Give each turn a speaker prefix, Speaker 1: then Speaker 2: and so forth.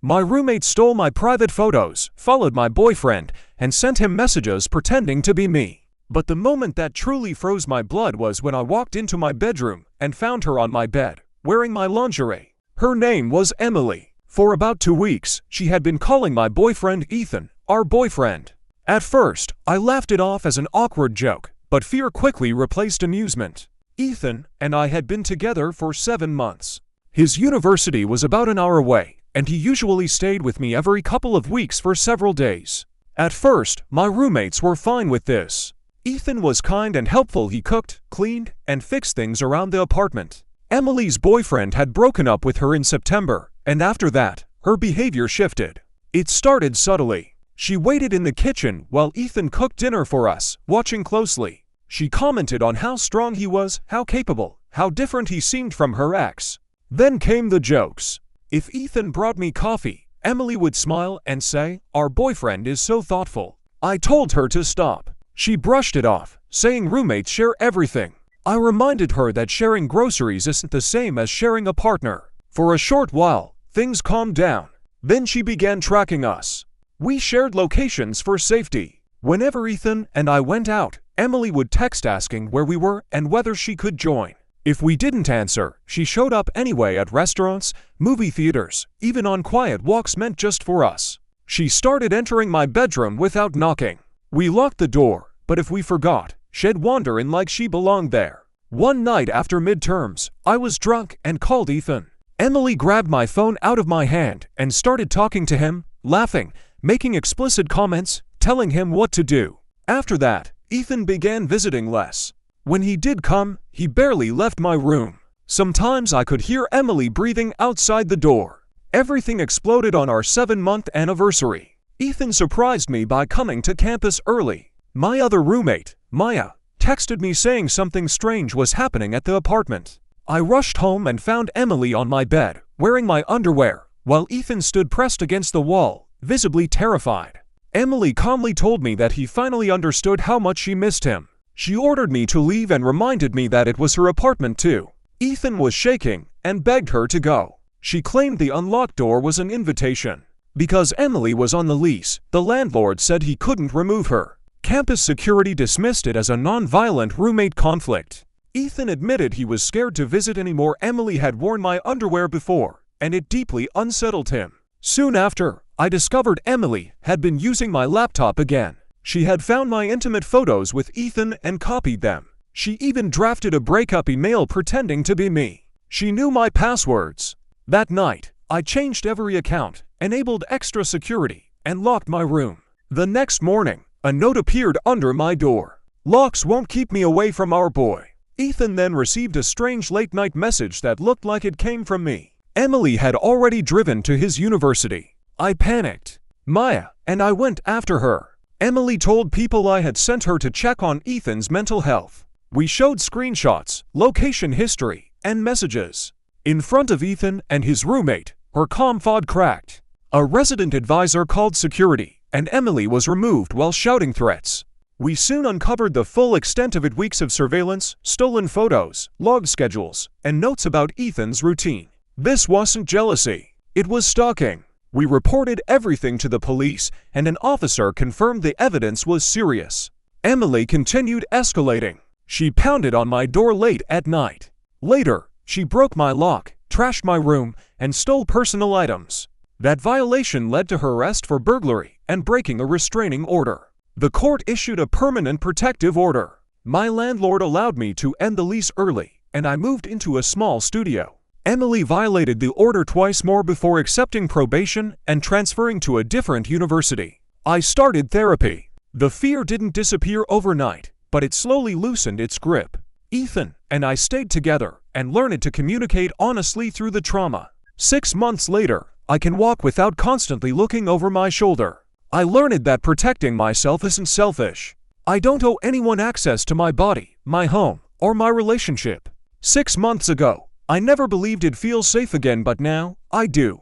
Speaker 1: My roommate stole my private photos, followed my boyfriend, and sent him messages pretending to be me. But the moment that truly froze my blood was when I walked into my bedroom and found her on my bed, wearing my lingerie. Her name was Emily. For about 2 weeks, she had been calling my boyfriend Ethan, our boyfriend. At first, I laughed it off as an awkward joke, but fear quickly replaced amusement. Ethan and I had been together for 7 months. His university was about an hour away, and he usually stayed with me every couple of weeks for several days. At first, my roommates were fine with this. Ethan was kind and helpful. He cooked, cleaned, and fixed things around the apartment. Emily's boyfriend had broken up with her in September, and after that, her behavior shifted. It started subtly. She waited in the kitchen while Ethan cooked dinner for us, watching closely. She commented on how strong he was, how capable, how different he seemed from her ex. Then came the jokes. If Ethan brought me coffee, Emily would smile and say, "Our boyfriend is so thoughtful." I told her to stop. She brushed it off, saying roommates share everything. I reminded her that sharing groceries isn't the same as sharing a partner. For a short while, things calmed down. Then she began tracking us. We shared locations for safety. Whenever Ethan and I went out, Emily would text asking where we were and whether she could join. If we didn't answer, she showed up anyway at restaurants, movie theaters, even on quiet walks meant just for us. She started entering my bedroom without knocking. We locked the door, but if we forgot, she'd wander in like she belonged there. One night after midterms, I was drunk and called Ethan. Emily grabbed my phone out of my hand and started talking to him, laughing, making explicit comments, telling him what to do. After that, Ethan began visiting less. When he did come, he barely left my room. Sometimes I could hear Emily breathing outside the door. Everything exploded on our 7-month anniversary. Ethan surprised me by coming to campus early. My other roommate, Maya, texted me saying something strange was happening at the apartment. I rushed home and found Emily on my bed, wearing my underwear, while Ethan stood pressed against the wall, visibly terrified. Emily calmly told me that he finally understood how much she missed him. She ordered me to leave and reminded me that it was her apartment too. Ethan was shaking and begged her to go. She claimed the unlocked door was an invitation. Because Emily was on the lease, the landlord said he couldn't remove her. Campus security dismissed it as a non-violent roommate conflict. Ethan admitted he was scared to visit anymore. Emily had worn my underwear before, and it deeply unsettled him. Soon after, I discovered Emily had been using my laptop again. She had found my intimate photos with Ethan and copied them. She even drafted a breakup email pretending to be me. She knew my passwords. That night, I changed every account, enabled extra security, and locked my room. The next morning, a note appeared under my door. "Locks won't keep me away from our boy." Ethan then received a strange late-night message that looked like it came from me. Emily had already driven to his university. I panicked. Maya and I went after her. Emily told people I had sent her to check on Ethan's mental health. We showed screenshots, location history, and messages. In front of Ethan and his roommate, her comm pod cracked. A resident advisor called security, and Emily was removed while shouting threats. We soon uncovered the full extent of it: weeks of surveillance, stolen photos, log schedules, and notes about Ethan's routine. This wasn't jealousy. It was stalking. We reported everything to the police, and an officer confirmed the evidence was serious. Emily continued escalating. She pounded on my door late at night. Later, she broke my lock, trashed my room, and stole personal items. That violation led to her arrest for burglary and breaking a restraining order. The court issued a permanent protective order. My landlord allowed me to end the lease early, and I moved into a small studio. Emily violated the order twice more before accepting probation and transferring to a different university. I started therapy. The fear didn't disappear overnight, but it slowly loosened its grip. Ethan and I stayed together and learned to communicate honestly through the trauma. 6 months later, I can walk without constantly looking over my shoulder. I learned that protecting myself isn't selfish. I don't owe anyone access to my body, my home, or my relationship. 6 months ago, I never believed it'd feel safe again, but now, I do.